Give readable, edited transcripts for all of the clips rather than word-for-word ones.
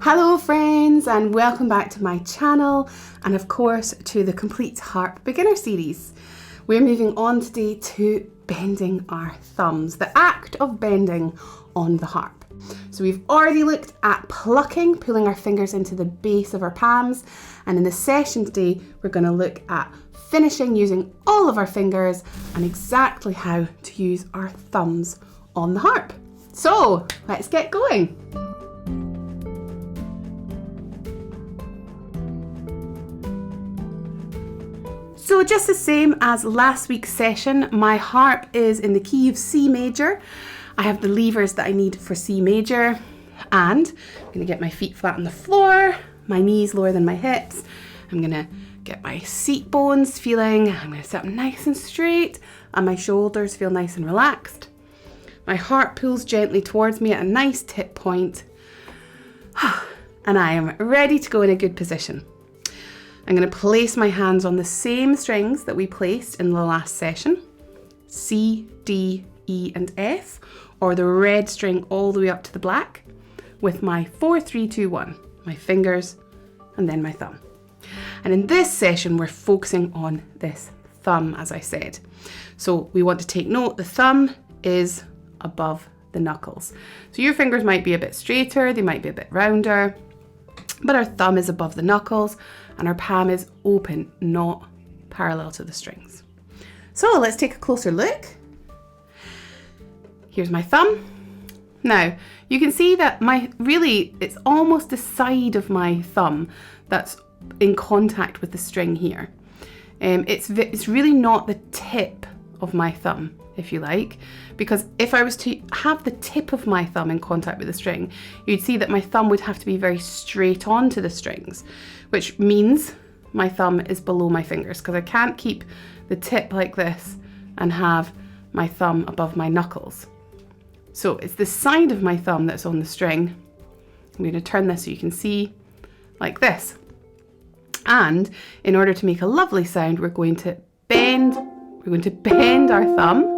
Hello friends, and welcome back to my channel and of course to the Complete Harp Beginner series. We're moving on today to bending our thumbs, the act of bending on the harp. So we've already looked at plucking, pulling our fingers into the base of our palms, and in the session today we're going to look at finishing using all of our fingers and exactly how to use our thumbs on the harp. So let's get going. So just the same as last week's session, my harp is in the key of C major. I have the levers that I need for C major, and I'm going to get my feet flat on the floor, my knees lower than my hips. I'm going to get my seat bones feeling, I'm going to sit up nice and straight, and my shoulders feel nice and relaxed. My harp pulls gently towards me at a nice tip point, and I am ready to go in a good position. I'm going to place my hands on the same strings that we placed in the last session, C, D, E and F, or the red string all the way up to the black, with my 4, 3, 2, 1, my fingers and then my thumb. And in this session we're focusing on this thumb, as I said. So we want to take note, the thumb is above the knuckles. So your fingers might be a bit straighter, they might be a bit rounder, but our thumb is above the knuckles and our palm is open, not parallel to the strings. So let's take a closer look. Here's my thumb. Now you can see that it's almost the side of my thumb that's in contact with the string here. It's really not the tip of my thumb, if you like, because if I was to have the tip of my thumb in contact with the string, you'd see that my thumb would have to be very straight onto the strings, which means my thumb is below my fingers, because I can't keep the tip like this and have my thumb above my knuckles. So it's the side of my thumb that's on the string. I'm going to turn this so you can see, like this. And in order to make a lovely sound, we're going to bend our thumb.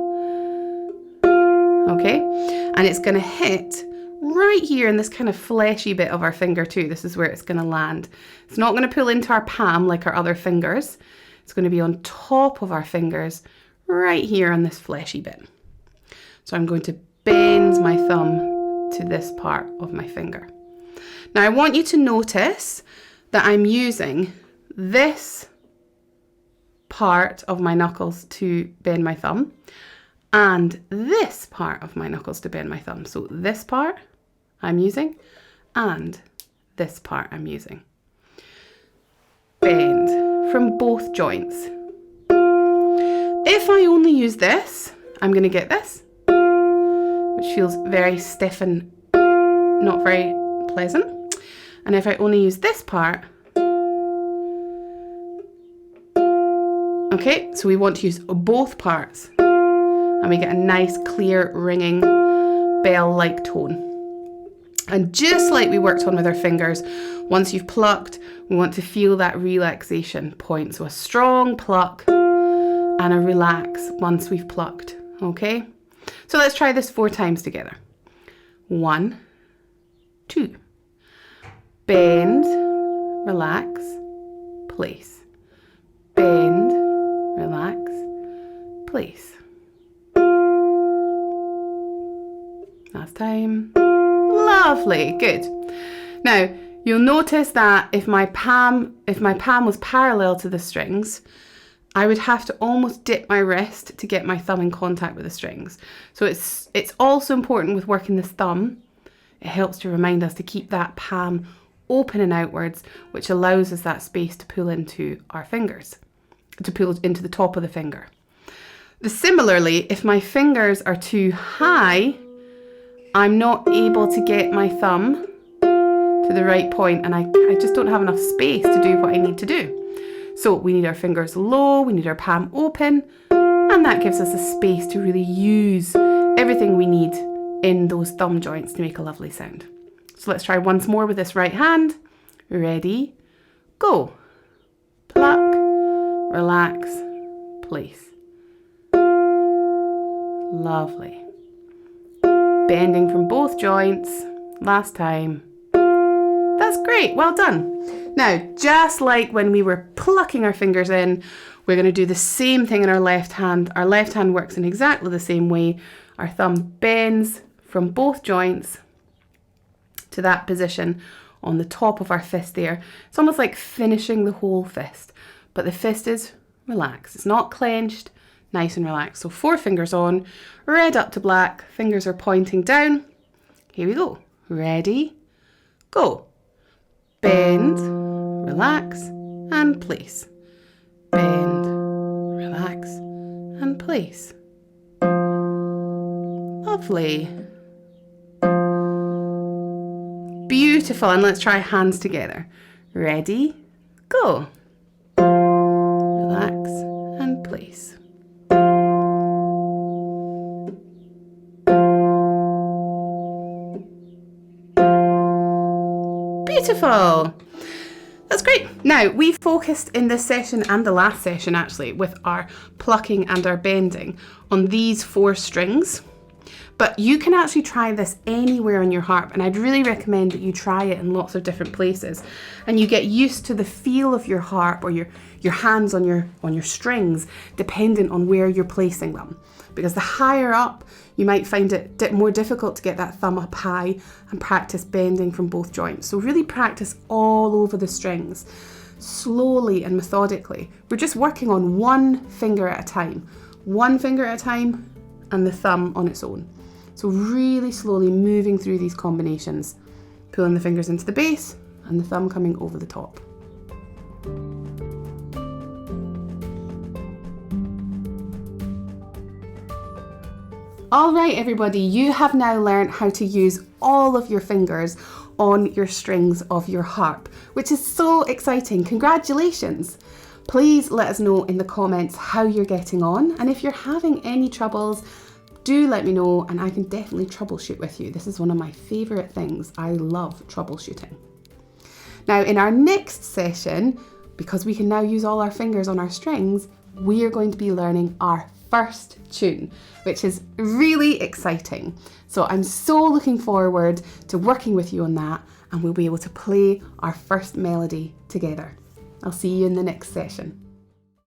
Okay, and it's going to hit right here in this kind of fleshy bit of our finger too. This is where it's going to land. It's not going to pull into our palm like our other fingers. It's going to be on top of our fingers right here on this fleshy bit. So I'm going to bend my thumb to this part of my finger. Now I want you to notice that I'm using this part of my knuckles to bend my thumb and this part of my knuckles to bend my thumb. So this part I'm using and this part I'm using. Bend from both joints. If I only use this, I'm going to get this, which feels very stiff and not very pleasant. And if I only use this part, okay, so we want to use both parts and we get a nice clear ringing bell-like tone. And just like we worked on with our fingers, once you've plucked, we want to feel that relaxation point. So a strong pluck and a relax once we've plucked, okay? So let's try this 4 times together. 1, 2. Bend, relax, place. Bend, relax, place. Last time. Lovely, good. Now you'll notice that if my palm was parallel to the strings, I would have to almost dip my wrist to get my thumb in contact with the strings. So it's also important with working this thumb. It helps to remind us to keep that palm open and outwards, which allows us that space to pull into our fingers, to pull into the top of the finger. Similarly, if my fingers are too high, I'm not able to get my thumb to the right point, and I just don't have enough space to do what I need to do. So we need our fingers low, we need our palm open, and that gives us a space to really use everything we need in those thumb joints to make a lovely sound. So let's try once more with this right hand. Ready, go. Pluck, relax, place. Lovely. Bending from both joints. Last time. Great, well done. Now, just like when we were plucking our fingers in, we're going to do the same thing in our left hand. Our left hand works in exactly the same way. Our thumb bends from both joints to that position on the top of our fist there. It's almost like finishing the whole fist, but the fist is relaxed. It's not clenched, nice and relaxed. So 4 fingers on, red up to black, fingers are pointing down. Here we go. Ready, go. Bend, relax, and place. Bend, relax, and place. Lovely. Beautiful, and let's try hands together. Ready, go. Relax and place. Beautiful. That's great. Now, we focused in this session and the last session actually with our plucking and our bending on these 4 strings. But you can actually try this anywhere on your harp, and I'd really recommend that you try it in lots of different places and you get used to the feel of your harp or your hands on your strings dependent on where you're placing them. Because the higher up, you might find it more difficult to get that thumb up high and practice bending from both joints. So really practice all over the strings, slowly and methodically. We're just working on 1 finger at a time. 1 finger at a time and the thumb on its own. So really slowly moving through these combinations, pulling the fingers into the base and the thumb coming over the top. All right, everybody, you have now learned how to use all of your fingers on your strings of your harp, which is so exciting. Congratulations. Please let us know in the comments how you're getting on, and if you're having any troubles, do let me know and I can definitely troubleshoot with you. This is one of my favourite things. I love troubleshooting. Now, in our next session, because we can now use all our fingers on our strings, we are going to be learning our first tune, which is really exciting. So I'm so looking forward to working with you on that, and we'll be able to play our first melody together. I'll see you in the next session.